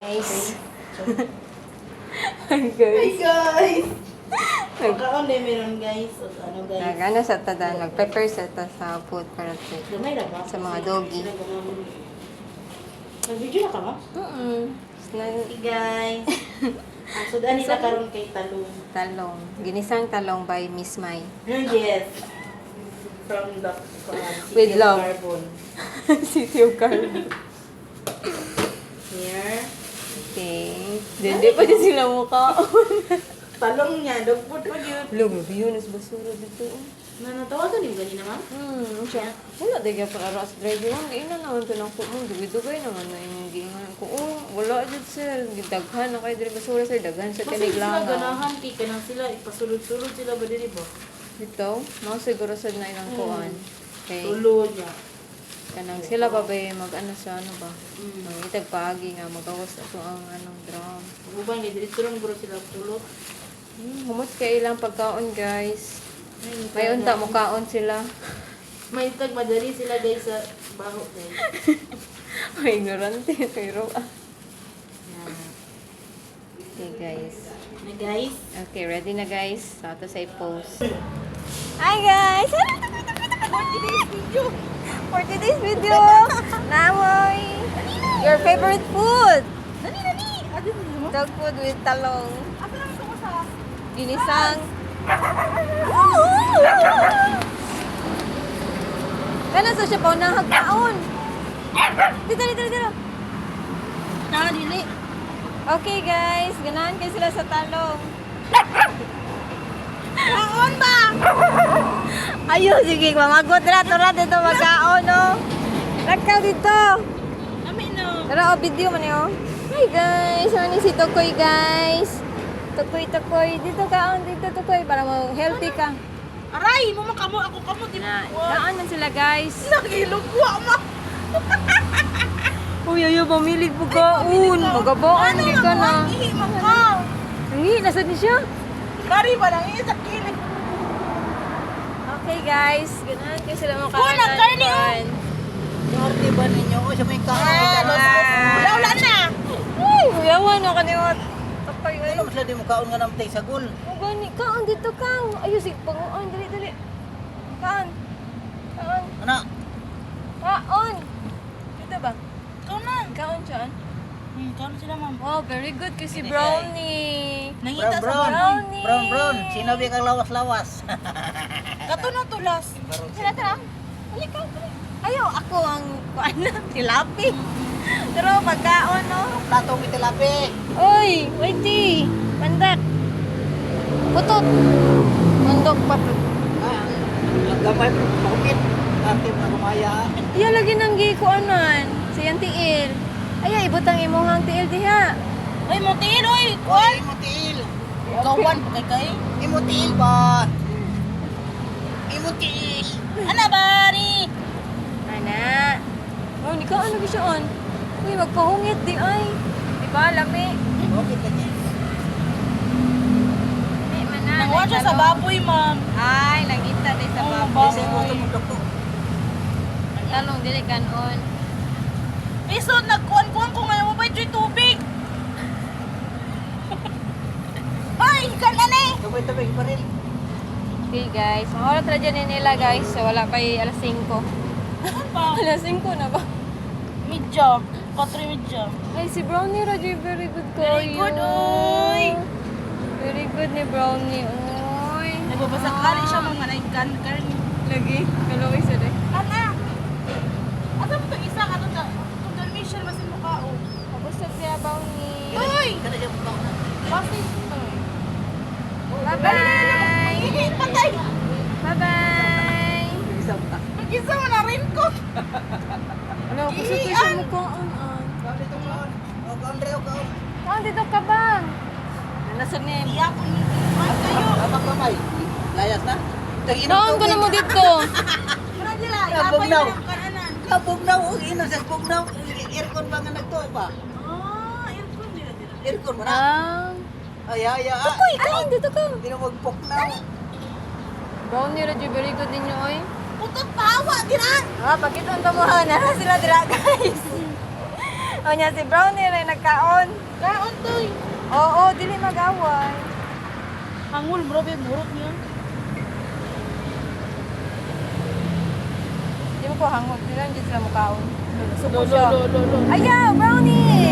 Guys. Hi Hi guys. guys! Pagkaon din meron guys. O, ano guys? Nagano sa tada, nag-prepare sa ta sa food para Gamay na ba? sa mga doggy. Nag-video na ka ba? Hey guys! Ang sudan nila karon kay Talong. Talong. Ginisang talong by Miss Mai. Yes. From the With City of love. Carbon. City of Carbon. Here. Okay. Hindi pa din sila mukha. Talong niya. Dagpod pa yun. Lugo, yun is basura dito. Natawagan yung ganina ma'am? Siya. Wala din yung para-aras driver lang. Ina naman ito ng kumo. Dugay-dugay naman na yung giingan ko. Oh, wala dyan sir. Daghan na kayo din basura sir. Daghan sa Kasi sila tiniglangaw. ganahan kay kanang sila. Ipasulod-sulod sila ba din ba? Dito, mga siguro sa na ilang kuan. Okay. Sulod niya. Kanang sila pa ba mag-ano sa ano ba? Mm. Ang itagpagi nga, magawas ito ang anong drum. Ubang ni dito lang bro sila sulod. Humot kayo ilang pagkaon guys. May unta mo kaon sila. May tag madali sila guys sa baho guys. May ignorante pero Yan. okay guys. Na guys. Okay, ready na guys. Sa ato sa i-post. Hi guys! For today's video. For today's video, namoy your favorite food. Nani nani. Ado mo. Dog food with talong. Apa lang ko sa Ginisang. Kana sa siya pa unang hagkaon. Dito, dito, dito. na dili. Okay guys, ganahan kayo sila sa talong. Kaon ba? Ayun, sige, mamagot na. Tara, dito magkaon, no? Nagkaw dito. Ami no. Tara, video man yun. Hi guys, ano si Tokoy guys? Tokoy. Dito kaon, dito Tokoy, para healthy ka. Aray, mo makamo ako kamo di mo. Kaon man sila guys. Nagilugwa ma. Uy, ayo, pamilig po kaon. Magabaan, hindi ka na. Ihi mo ka. Nangi, nasad niya siya. Kari ba lang isa kilig. Okay guys, ganahan kayo sila mga Wala, karni, oh. Norte ba ninyo? O, siya may kaon. Wala na. Uy, uyawan ako kaniwat. Tapay, ay. Ano sila di mo kaon nga namtay sa gul? Ang gani, kaon dito kaon. Ayun, sige, panguon, dali. Kaon. Ano? Kaon. Dito ba? Ikaw na. Kaon siya. Kaon sila ma'am. Wow, very good kasi brownie. Nangita sa Brown. Brownie. Brown. Sinabi kang lawas-lawas. Kato na tulas. Tara. Halika. Ayaw, ako ang kuana, tilapi. Pero pagkaon, no? Platong itilapi. Uy, waiti. Pandak. Putot. Mandok pa. Gamay pero bakit? Ate na gumaya. Iya lagi nang gikuanan. Sa iyang tiil. Ay, ibutang imuhang tiil diha. Oy, mutiin oy. Oy, imutiil. Kawan pa kay. Imutiil ba? Imutiil. Ana ba ni? Ana. Oh, ni ka ano siya on? Uy, magpahungit di ay. Di ba, lami? Okay ka niya. Di man na. Nangwa siya sa baboy ma'am. Ay, nangita di sa Oh, baboy. Kasi mo ito mo doktor. Ang talong dili kanon. Isod nagkuan-kuan ko ngayon mo ba ito'y tubig? Ay, kanane. Tabay-tabay pa rin. Okay guys, mga oras na dyan nila guys. So wala pa alas 5. Alas 5 na ba? Medyo. 4 medyo. Ay, si Brownie Rajoy, very good ko. Very good, oy. Very good ni Brownie, oy. Nagbabasa kali siya mga naikan karni. Lagi, kalaway sa day. Ana. Asa mo to isa ka to sa mission masin mo kao. Kapusap siya, Brownie. Uy! Kada siya mukha na. Basta Bye-bye! patay. Bye-bye! Isang ta. Mag-isa mo na rin ko. Ano, kusap ko siya mukhaan. Kaon dito kaon. O kaon rin o kaon. Saan dito ka bang? Nasaan niya? Iya ko ni. Ay kayo. Abang kamay. Layas na. Noon ko na mo dito. Mara dila. Bugnaw. Kananan. Kabugnaw. Ino sa bugnaw. Aircon ba nga nagto ba? Ah, aircon dila. Aircon mo na. Ah. Ay. Uy, kain dito ka. Hindi na magpuknaw. Brownie Rajoy, very good ninyo, oy. Putot pawa dira. Ah, pakita ang tamuhan. Nara sila dira, guys. O niya si Brownie rin nagkaon. Kaon toy. Oo, dili mag-away. Hangul bro, burot niya. Di mo ko hangot. Di lang dito sila mukaon. Suko Lo, siya. lo, lo, lo, lo. Ayaw, Brownie!